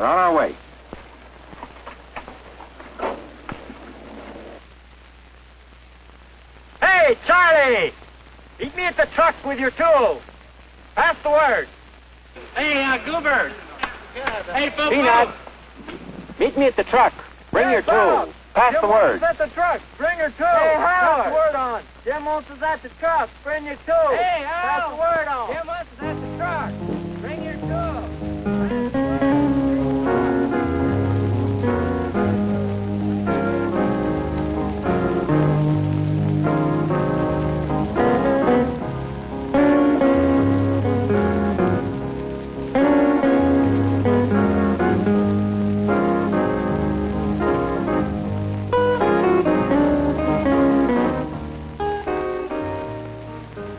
We're on our way. Hey, Charlie! Meet me at the truck with your tools. Pass the word. Hey, Goober. Hey, Bobo. Peanut, meet me at the truck. Bring your tools. Pass the word. Jim wants us at the truck. Bring your tools. Hey, Howard. Pass the word on. Jim wants us at the truck. Bring your tools. Hey, Pass the word on. Jim wants us at the truck. Bring your tools.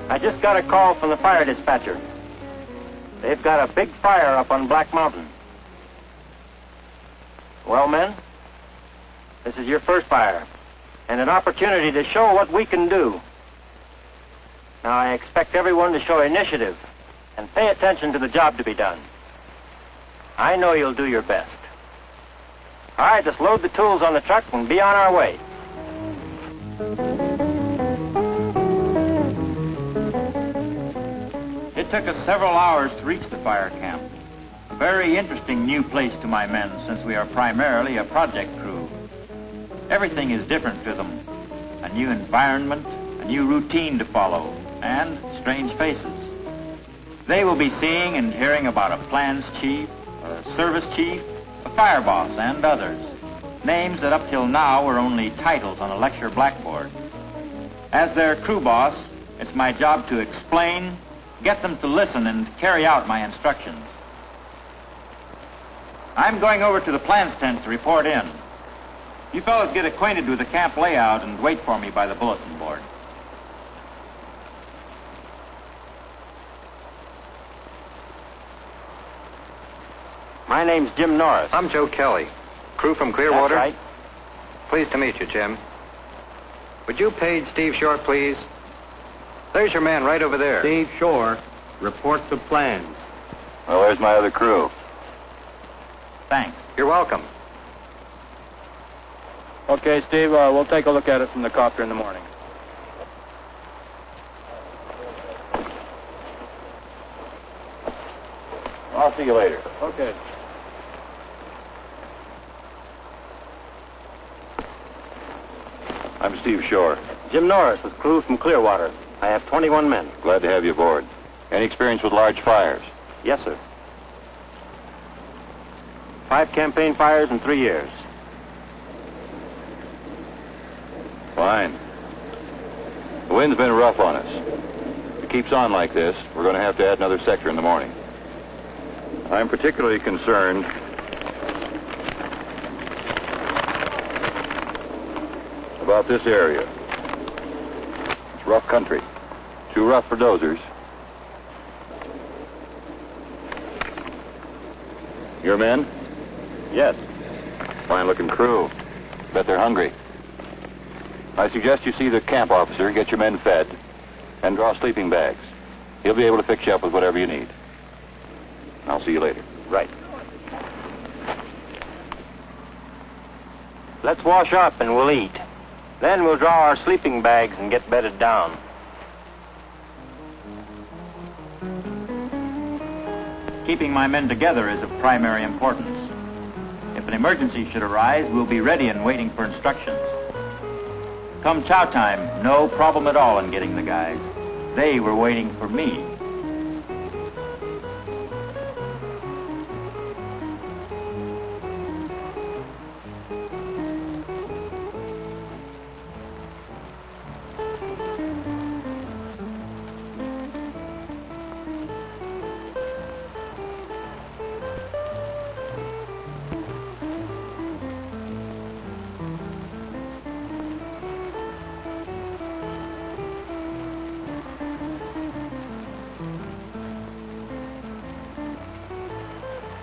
I just got a call from the fire dispatcher. They've got a big fire up on Black Mountain. Well, men, this is your first fire, and an opportunity to show what we can do. Now, I expect everyone to show initiative and pay attention to the job to be done. I know you'll do your best. All right, let's load the tools on the truck and be on our way. It took us several hours to reach the fire camp. A very interesting new place to my men, since we are primarily a project crew. Everything is different to them. A new environment, a new routine to follow, and strange faces. They will be seeing and hearing about a plans chief, a service chief, a fire boss, and others. Names that up till now were only titles on a lecture blackboard. As their crew boss, it's my job to explain, get them to listen, and carry out my instructions. I'm going over to the plans tent to report in. You fellows get acquainted with the camp layout and wait for me by the bulletin board. My name's Jim Norris. I'm Joe Kelly, crew from Clearwater. That's right. Pleased to meet you, Jim. Would you page Steve Shore, please? There's your man right over there. Steve Shore, report the plans. Well, there's my other crew. Thanks. You're welcome. Okay, Steve, we'll take a look at it from the copter in the morning. I'll see you later. Okay. I'm Steve Shore. Jim Norris with crew from Clearwater. I have 21 men. Glad to have you aboard. Any experience with large fires? Yes, sir. 5 campaign fires in 3 years. Fine. The wind's been rough on us. If it keeps on like this, we're going to have to add another sector in the morning. I'm particularly concerned about this area. It's rough country. Too rough for dozers. Your men? Yes. Fine-looking crew. Bet they're hungry. I suggest you see the camp officer, get your men fed, and draw sleeping bags. He'll be able to fix you up with whatever you need. I'll see you later. Right. Let's wash up and we'll eat. Then we'll draw our sleeping bags and get bedded down. Keeping my men together is of primary importance. If an emergency should arise, we'll be ready and waiting for instructions. Come chow time, no problem at all in getting the guys. They were waiting for me.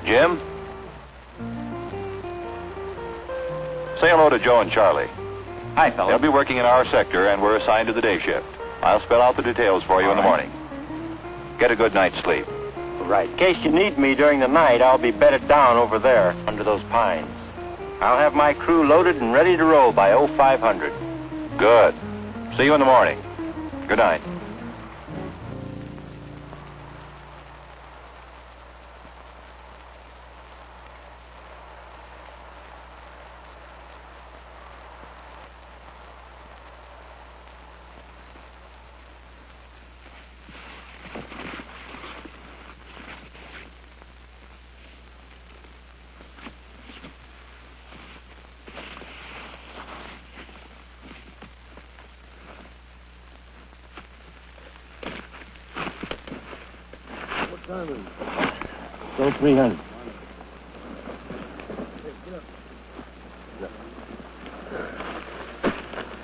Jim? Say hello to Joe and Charlie. Hi, fellas. They'll be working in our sector, and we're assigned to the day shift. I'll spell out the details for you in the morning. Get a good night's sleep. Right. In case you need me during the night, I'll be bedded down over there under those pines. I'll have my crew loaded and ready to roll by 0500. Good. See you in the morning. Good night. Go 300.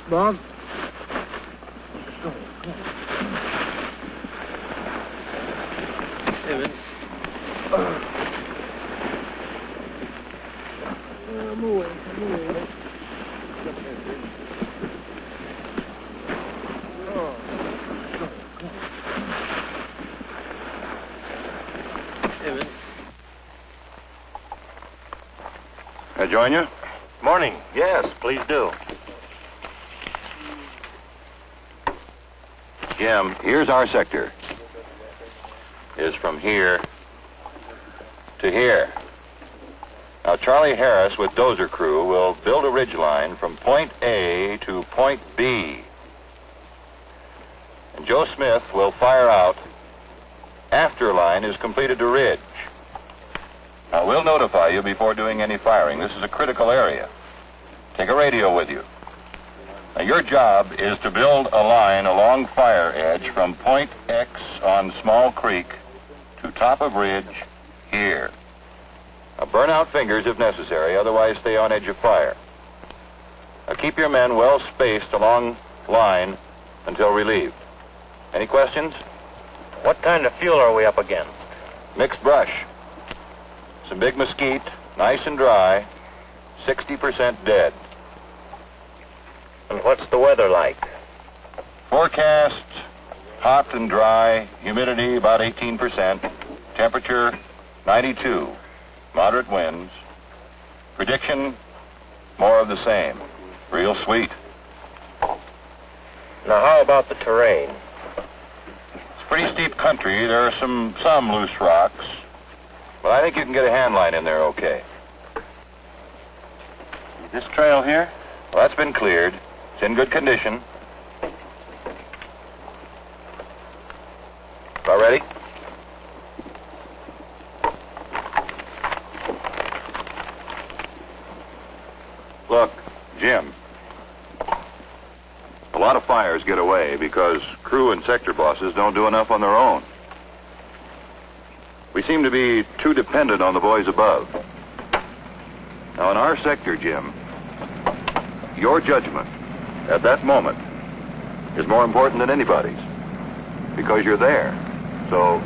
Bob? Can I join you? Morning. Yes, please do. Jim, here's our sector. Is from here to here. Now, Charlie Harris with Dozer Crew will build a ridge line from point A to point B. And Joe Smith will fire out after a line is completed to ridge. Now, we'll notify you before doing any firing. This is a critical area. Take a radio with you. Now, your job is to build a line along fire edge from point X on Small Creek to top of ridge here. Now, burn out fingers if necessary, otherwise stay on edge of fire. Now, keep your men well spaced along line until relieved. Any questions? What kind of fuel are we up against? Mixed brush. Some big mesquite, nice and dry, 60% dead. And what's the weather like? Forecast, hot and dry, humidity about 18%, temperature 92, moderate winds. Prediction, more of the same, real sweet. Now, how about the terrain? It's pretty steep country. There are some loose rocks, but I think you can get a hand line in there okay. This trail here? Well, that's been cleared. It's in good condition. All ready? Look, Jim. A lot of fires get away because crew and sector bosses don't do enough on their own. We seem to be too dependent on the boys above. Now, in our sector, Jim, your judgment at that moment is more important than anybody's because you're there. So,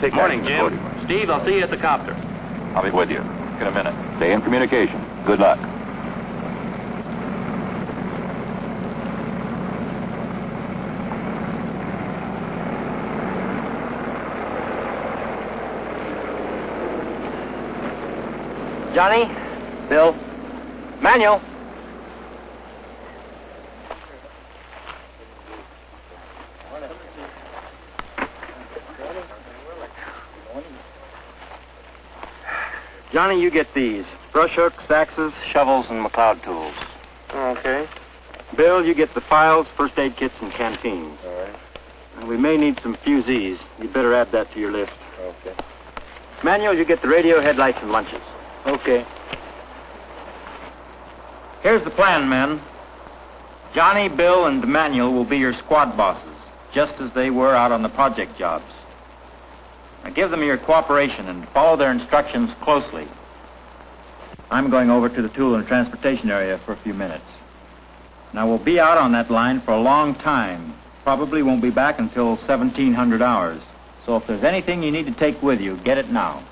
take Morning, action Jim. accordingly. Steve, I'll see you at the copter. I'll be with you in a minute. Stay in communication. Good luck. Johnny? Bill? Manuel? Johnny, you get these. Brush hooks, axes, shovels, and McLeod tools. Okay. Bill, you get the files, first aid kits, and canteens. All right. And we may need some fusees. You'd better add that to your list. Okay. Manuel, you get the radio, headlights, and lunches. Okay. Here's the plan, men. Johnny, Bill, and Manuel will be your squad bosses, just as they were out on the project jobs. Now give them your cooperation and follow their instructions closely. I'm going over to the tool and transportation area for a few minutes. Now, we'll be out on that line for a long time. Probably won't be back until 1700 hours. So if there's anything you need to take with you, get it now.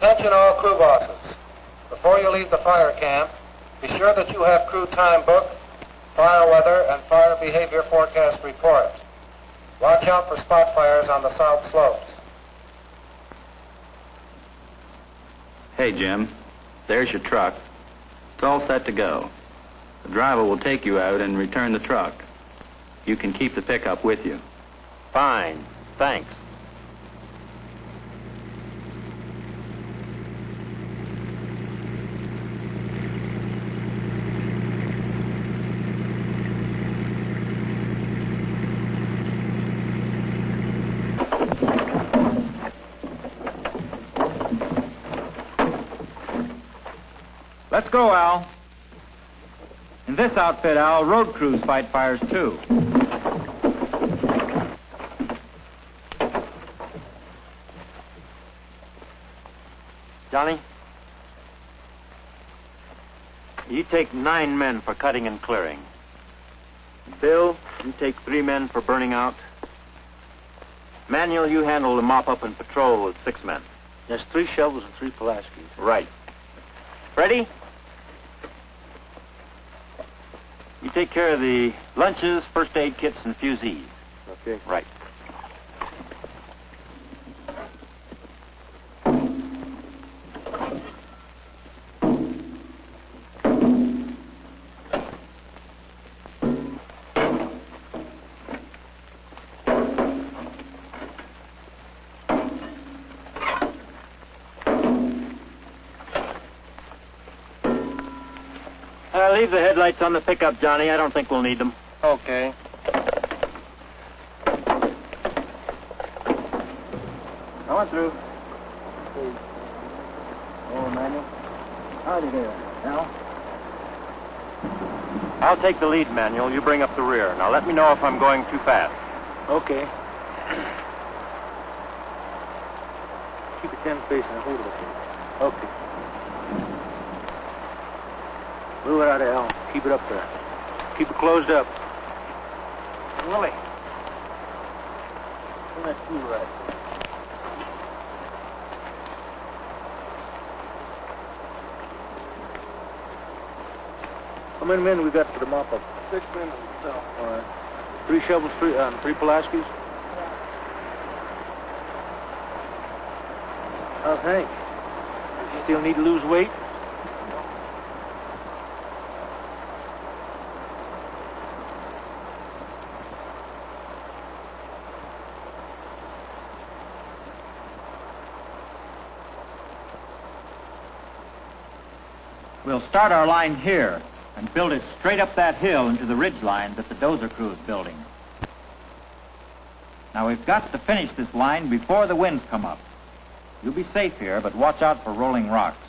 Attention all crew bosses. Before you leave the fire camp, be sure that you have crew time book, fire weather, and fire behavior forecast report. Watch out for spot fires on the south slopes. Hey, Jim. There's your truck. It's all set to go. The driver will take you out and return the truck. You can keep the pickup with you. Fine. Thanks. Let's go, Al. In this outfit, Al, road crews fight fires too. Johnny? You take 9 men for cutting and clearing. Bill, you take 3 men for burning out. Manuel, you handle the mop-up and patrol with 6 men. There's 3 shovels and 3 Pulaskis. Right. Ready? You take care of the lunches, first aid kits, and fusees. Okay. Right. Leave the headlights on the pickup, Johnny. I don't think we'll need them. Okay. Going through. Oh, Manuel. Howdy there. Now? I'll take the lead, Manuel. You bring up the rear. Now let me know if I'm going too fast. Okay. Keep it 10 face and hold it up there. Okay. Move it out of Al. Keep it up there. Keep it closed up. Willie. Turn that tool right. How many men we got for the mop-up? 6 men myself. All right. 3 shovels, 3 Pulaskis? How's Hank? Does he still need to lose weight? We'll start our line here and build it straight up that hill into the ridge line that the dozer crew is building. Now we've got to finish this line before the winds come up. You'll be safe here, but watch out for rolling rocks.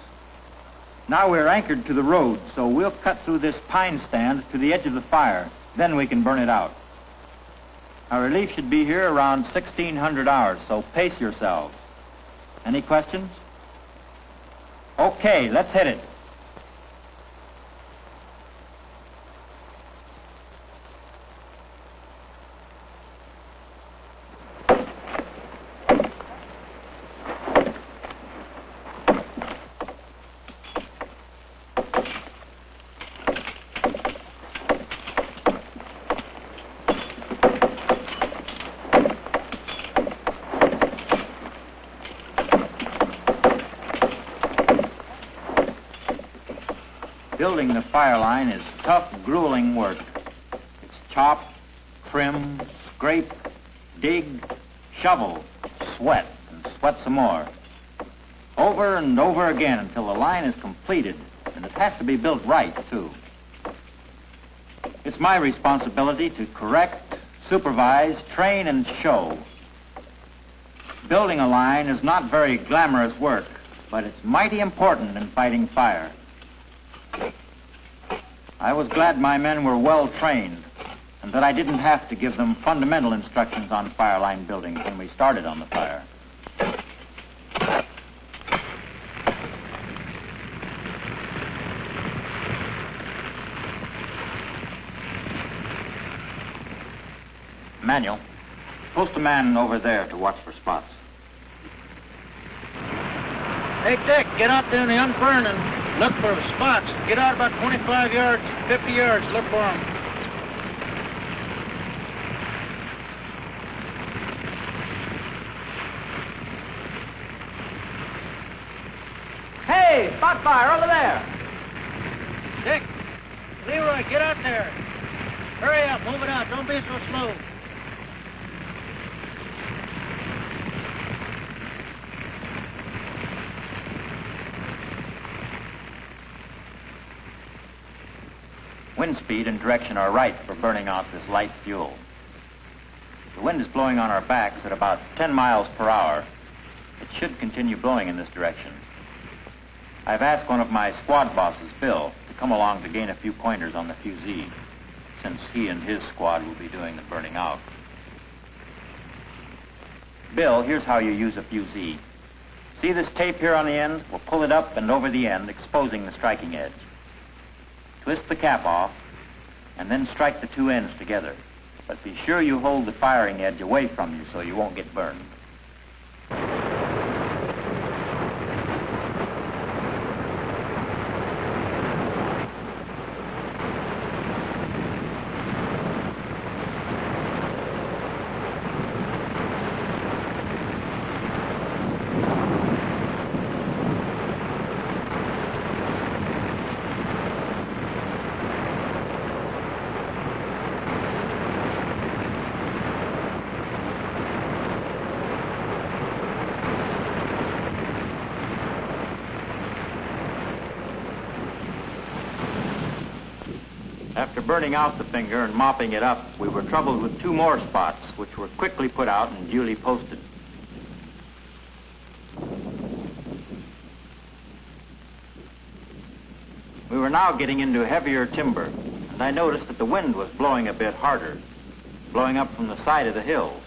Now we're anchored to the road, so we'll cut through this pine stand to the edge of the fire. Then we can burn it out. Our relief should be here around 1600 hours, so pace yourselves. Any questions? Okay, let's hit it. Building the fire line is tough, grueling work. It's chop, trim, scrape, dig, shovel, sweat, and sweat some more. Over and over again until the line is completed, and it has to be built right, too. It's my responsibility to correct, supervise, train, and show. Building a line is not very glamorous work, but it's mighty important in fighting fire. I was glad my men were well trained and that I didn't have to give them fundamental instructions on fire line building when we started on the fire. Manuel, post a man over there to watch for spots. Hey, Dick, get out there in the unburn and look for spots. Get out about 25 yards, 50 yards. Look for them. Hey, spot fire over there. Dick, Leroy, get out there. Hurry up, move it out. Don't be so slow. Wind speed and direction are right for burning out this light fuel. The wind is blowing on our backs at about 10 miles per hour. It should continue blowing in this direction. I've asked one of my squad bosses, Bill, to come along to gain a few pointers on the fusee, since he and his squad will be doing the burning out. Bill, here's how you use a fusee. See this tape here on the end? We'll pull it up and over the end, exposing the striking edge. Twist the cap off, and then strike the two ends together. But be sure you hold the firing edge away from you so you won't get burned. After burning out the finger and mopping it up, we were troubled with two more spots, which were quickly put out and duly posted. We were now getting into heavier timber, and I noticed that the wind was blowing a bit harder, blowing up from the side of the hills.